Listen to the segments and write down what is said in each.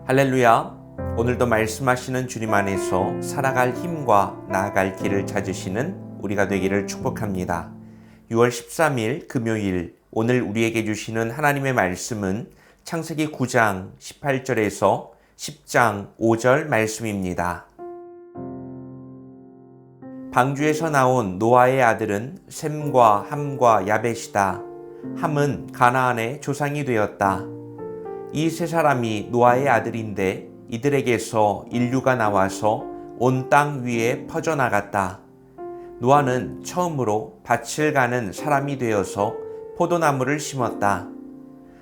할렐루야. 오늘도 말씀하시는 주님 안에서 살아갈 힘과 나아갈 길을 찾으시는 우리가 되기를 축복합니다. 6월 13일 금요일, 오늘 우리에게 주시는 하나님의 말씀은 창세기 9장 18절에서 10장 5절 말씀입니다. 방주에서 나온 노아의 아들은 셈과 함과 야벳이다. 함은 가나안의 조상이 되었다. 이 세 사람이 노아의 아들인데 이들에게서 인류가 나와서 온 땅 위에 퍼져나갔다. 노아는 처음으로 밭을 가는 사람이 되어서 포도나무를 심었다.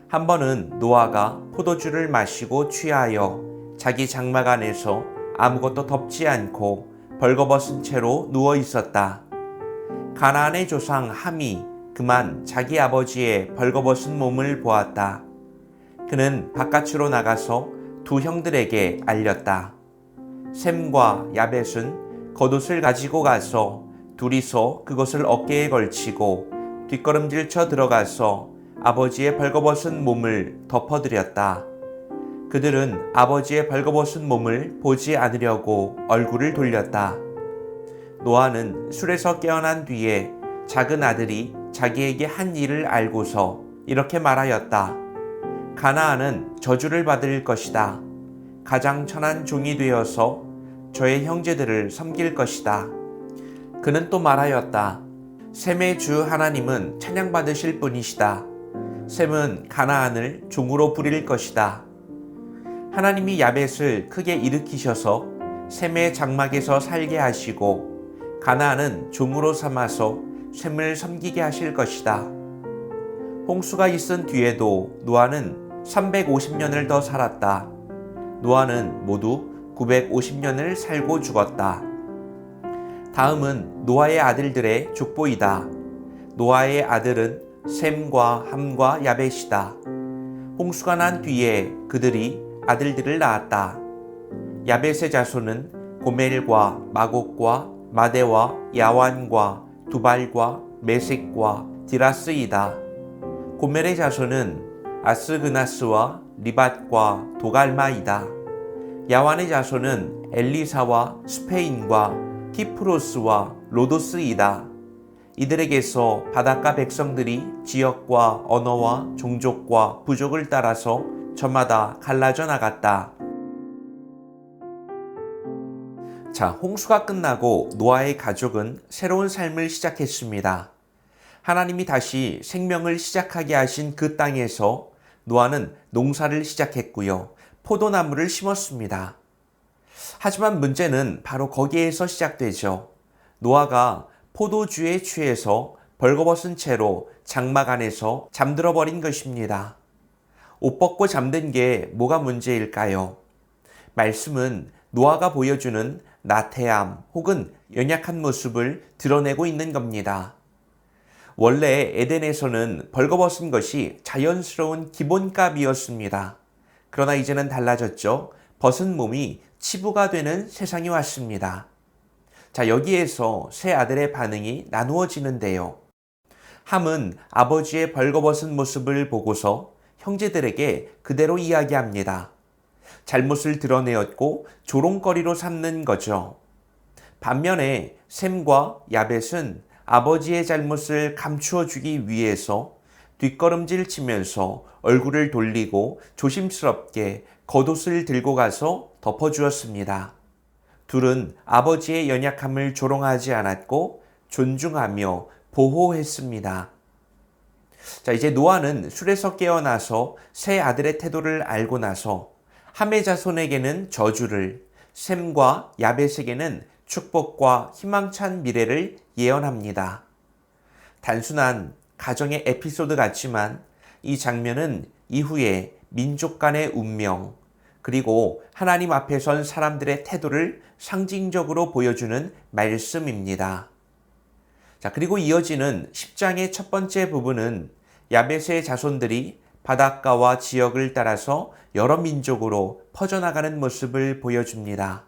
한 번은 노아가 포도주를 마시고 취하여 자기 장막 안에서 아무것도 덮지 않고 벌거벗은 채로 누워 있었다. 가나안의 조상 함이 그만 자기 아버지의 벌거벗은 몸을 보았다. 그는 바깥으로 나가서 두 형들에게 알렸다. 셈과 야벳은 겉옷을 가지고 가서 둘이서 그것을 어깨에 걸치고 뒷걸음질 들어가서 아버지의 벌거벗은 몸을 덮어드렸다. 그들은 아버지의 벌거벗은 몸을 보지 않으려고 얼굴을 돌렸다. 노아는 술에서 깨어난 뒤에 작은 아들이 자기에게 한 일을 알고서 이렇게 말하였다. 가나안은 저주를 받을 것이다. 가장 천한 종이 되어서 저의 형제들을 섬길 것이다. 그는 또 말하였다. 셈의 주 하나님은 찬양받으실 분이시다. 셈은 가나안을 종으로 부릴 것이다. 하나님이 야벳을 크게 일으키셔서 셈의 장막에서 살게 하시고 가나안은 종으로 삼아서 셈을 섬기게 하실 것이다. 홍수가 있은 뒤에도 노아는 350년을 더 살았다. 노아는 모두 950년을 살고 죽었다. 다음은 노아의 아들들의 족보이다. 노아의 아들은 셈과 함과 야벳이다. 홍수가 난 뒤에 그들이 아들들을 낳았다. 야벳의 자손은 고멜과 마곡과 마대와 야완과 두발과 메섹과 디라스이다. 고멜의 자손은 아스그나스와 리밧과 도갈마이다. 야완의 자손은 엘리사와 스페인과 키프로스와 로도스이다. 이들에게서 바닷가 백성들이 지역과 언어와 종족과 부족을 따라서 저마다 갈라져 나갔다. 자, 홍수가 끝나고 노아의 가족은 새로운 삶을 시작했습니다. 하나님이 다시 생명을 시작하게 하신 그 땅에서 노아는 농사를 시작했고요. 포도나무를 심었습니다. 하지만 문제는 바로 거기에서 시작되죠. 노아가 포도주에 취해서 벌거벗은 채로 장막 안에서 잠들어 버린 것입니다. 옷 벗고 잠든 게 뭐가 문제일까요? 말씀은 노아가 보여주는 나태함 혹은 연약한 모습을 드러내고 있는 겁니다. 원래 에덴에서는 벌거벗은 것이 자연스러운 기본값이었습니다. 그러나 이제는 달라졌죠. 벗은 몸이 치부가 되는 세상이 왔습니다. 자, 여기에서 세 아들의 반응이 나누어지는데요. 함은 아버지의 벌거벗은 모습을 보고서 형제들에게 그대로 이야기합니다. 잘못을 드러내었고 조롱거리로 삼는 거죠. 반면에 셈과 야벳은 아버지의 잘못을 감추어 주기 위해서 뒷걸음질 치면서 얼굴을 돌리고 조심스럽게 겉옷을 들고 가서 덮어주었습니다. 둘은 아버지의 연약함을 조롱하지 않았고 존중하며 보호했습니다. 자, 이제 노아는 술에서 깨어나서 세 아들의 태도를 알고 나서 함의 자손에게는 저주를, 셈과 야벳에게는 축복과 희망찬 미래를 예언합니다. 단순한 가정의 에피소드 같지만 이 장면은 이후에 민족 간의 운명, 그리고 하나님 앞에 선 사람들의 태도를 상징적으로 보여주는 말씀입니다. 자, 그리고 이어지는 10장의 첫 번째 부분은 야벳의 자손들이 바닷가와 지역을 따라서 여러 민족으로 퍼져나가는 모습을 보여줍니다.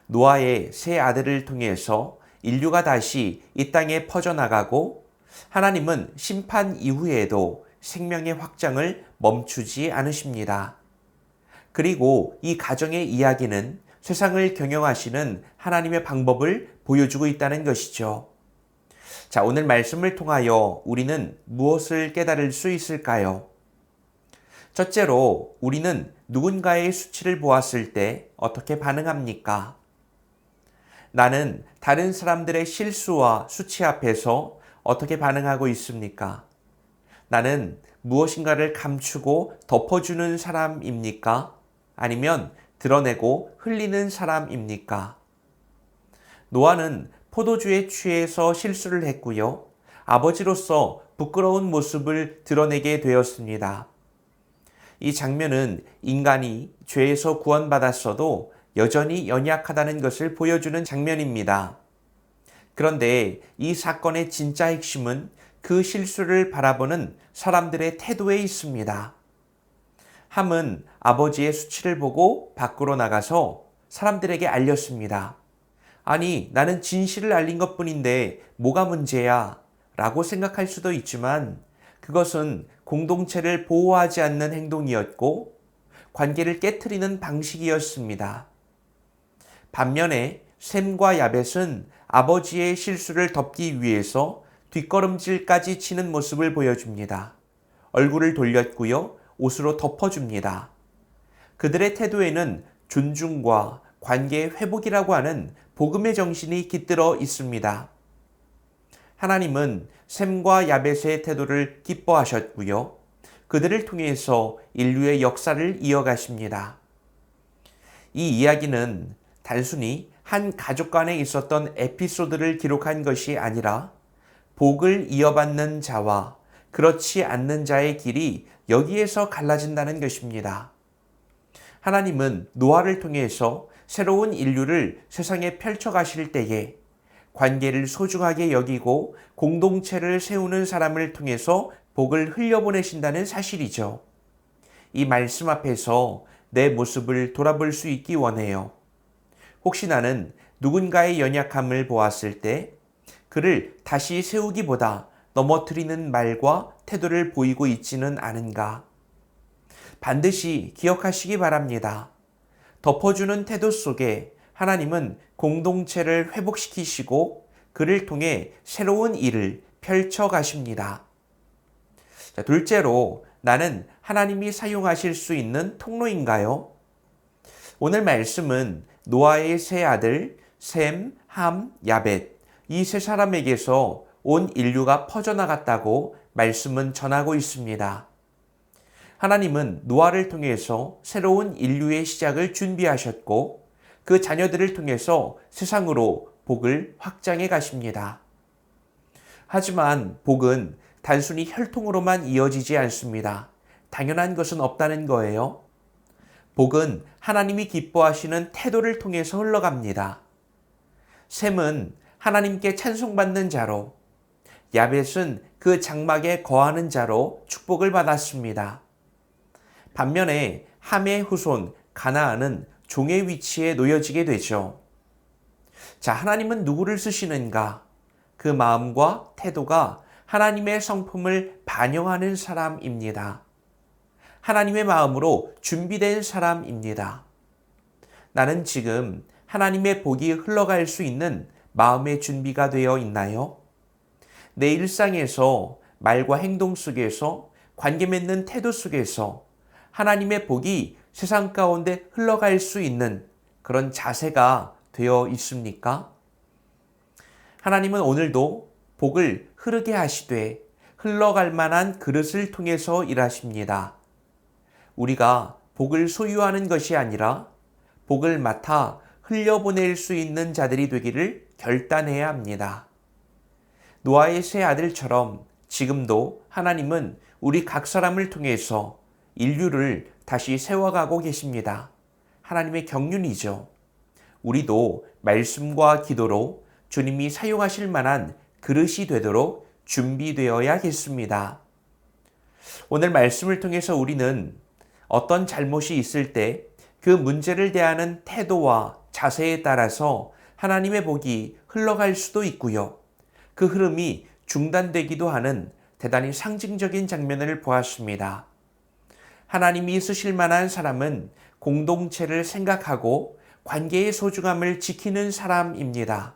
노아의 세 아들을 통해서 인류가 다시 이 땅에 퍼져나가고 하나님은 심판 이후에도 생명의 확장을 멈추지 않으십니다. 그리고 이 가정의 이야기는 세상을 경영하시는 하나님의 방법을 보여주고 있다는 것이죠. 자, 오늘 말씀을 통하여 우리는 무엇을 깨달을 수 있을까요? 첫째로, 우리는 누군가의 수치를 보았을 때 어떻게 반응합니까? 나는 다른 사람들의 실수와 수치 앞에서 어떻게 반응하고 있습니까? 나는 무엇인가를 감추고 덮어주는 사람입니까? 아니면 드러내고 흘리는 사람입니까? 노아는 포도주에 취해서 실수를 했고요. 아버지로서 부끄러운 모습을 드러내게 되었습니다. 이 장면은 인간이 죄에서 구원받았어도 여전히 연약하다는 것을 보여주는 장면입니다. 그런데 이 사건의 진짜 핵심은 그 실수를 바라보는 사람들의 태도에 있습니다. 함은 아버지의 수치를 보고 밖으로 나가서 사람들에게 알렸습니다. 아니, 나는 진실을 알린 것뿐인데 뭐가 문제야? 라고 생각할 수도 있지만 그것은 공동체를 보호하지 않는 행동이었고 관계를 깨트리는 방식이었습니다. 반면에 셈과 야벳은 아버지의 실수를 덮기 위해서 뒷걸음질까지 치는 모습을 보여줍니다. 얼굴을 돌렸고요. 옷으로 덮어줍니다. 그들의 태도에는 존중과 관계의 회복이라고 하는 복음의 정신이 깃들어 있습니다. 하나님은 셈과 야벳의 태도를 기뻐하셨고요. 그들을 통해서 인류의 역사를 이어가십니다. 이 이야기는 단순히 한 가족 간에 있었던 에피소드를 기록한 것이 아니라 복을 이어받는 자와 그렇지 않는 자의 길이 여기에서 갈라진다는 것입니다. 하나님은 노아를 통해서 새로운 인류를 세상에 펼쳐가실 때에 관계를 소중하게 여기고 공동체를 세우는 사람을 통해서 복을 흘려보내신다는 사실이죠. 이 말씀 앞에서 내 모습을 돌아볼 수 있기 원해요. 혹시 나는 누군가의 연약함을 보았을 때 그를 다시 세우기보다 넘어뜨리는 말과 태도를 보이고 있지는 않은가? 반드시 기억하시기 바랍니다. 덮어주는 태도 속에 하나님은 공동체를 회복시키시고 그를 통해 새로운 일을 펼쳐 가십니다. 자, 둘째로, 나는 하나님이 사용하실 수 있는 통로인가요? 오늘 말씀은 노아의 세 아들 셈, 함, 야벳 이 세 사람에게서 온 인류가 퍼져나갔다고 말씀은 전하고 있습니다. 하나님은 노아를 통해서 새로운 인류의 시작을 준비하셨고 그 자녀들을 통해서 세상으로 복을 확장해 가십니다. 하지만 복은 단순히 혈통으로만 이어지지 않습니다. 당연한 것은 없다는 거예요. 복은 하나님이 기뻐하시는 태도를 통해서 흘러갑니다. 셈은 하나님께 찬송받는 자로, 야벳은 그 장막에 거하는 자로 축복을 받았습니다. 반면에 함의 후손 가나안은 종의 위치에 놓여지게 되죠. 자, 하나님은 누구를 쓰시는가? 그 마음과 태도가 하나님의 성품을 반영하는 사람입니다. 하나님의 마음으로 준비된 사람입니다. 나는 지금 하나님의 복이 흘러갈 수 있는 마음의 준비가 되어 있나요? 내 일상에서 말과 행동 속에서 관계 맺는 태도 속에서 하나님의 복이 세상 가운데 흘러갈 수 있는 그런 자세가 되어 있습니까? 하나님은 오늘도 복을 흐르게 하시되 흘러갈 만한 그릇을 통해서 일하십니다. 우리가 복을 소유하는 것이 아니라 복을 맡아 흘려보낼 수 있는 자들이 되기를 결단해야 합니다. 노아의 세 아들처럼 지금도 하나님은 우리 각 사람을 통해서 인류를 다시 세워가고 계십니다. 하나님의 경륜이죠. 우리도 말씀과 기도로 주님이 사용하실 만한 그릇이 되도록 준비되어야겠습니다. 오늘 말씀을 통해서 우리는 어떤 잘못이 있을 때 그 문제를 대하는 태도와 자세에 따라서 하나님의 복이 흘러갈 수도 있고요. 그 흐름이 중단되기도 하는 대단히 상징적인 장면을 보았습니다. 하나님이 쓰실 만한 사람은 공동체를 생각하고 관계의 소중함을 지키는 사람입니다.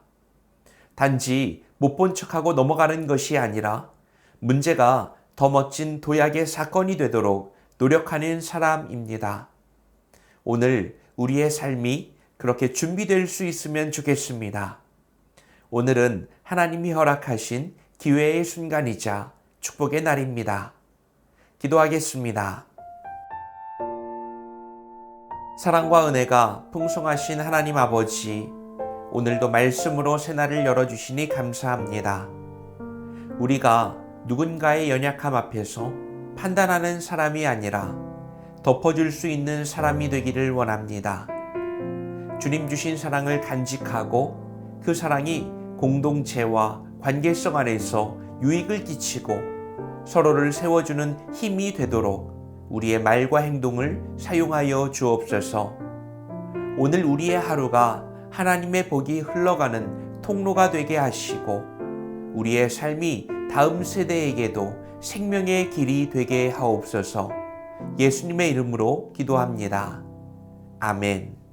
단지 못 본 척하고 넘어가는 것이 아니라 문제가 더 멋진 도약의 사건이 되도록 노력하는 사람입니다. 오늘 우리의 삶이 그렇게 준비될 수 있으면 좋겠습니다. 오늘은 하나님이 허락하신 기회의 순간이자 축복의 날입니다. 기도하겠습니다. 사랑과 은혜가 풍성하신 하나님 아버지, 오늘도 말씀으로 새날을 열어주시니 감사합니다. 우리가 누군가의 연약함 앞에서 판단하는 사람이 아니라 덮어줄 수 있는 사람이 되기를 원합니다. 주님 주신 사랑을 간직하고 그 사랑이 공동체와 관계성 안에서 유익을 끼치고 서로를 세워주는 힘이 되도록 우리의 말과 행동을 사용하여 주옵소서. 오늘 우리의 하루가 하나님의 복이 흘러가는 통로가 되게 하시고 우리의 삶이 다음 세대에게도 생명의 길이 되게 하옵소서. 예수님의 이름으로 기도합니다. 아멘.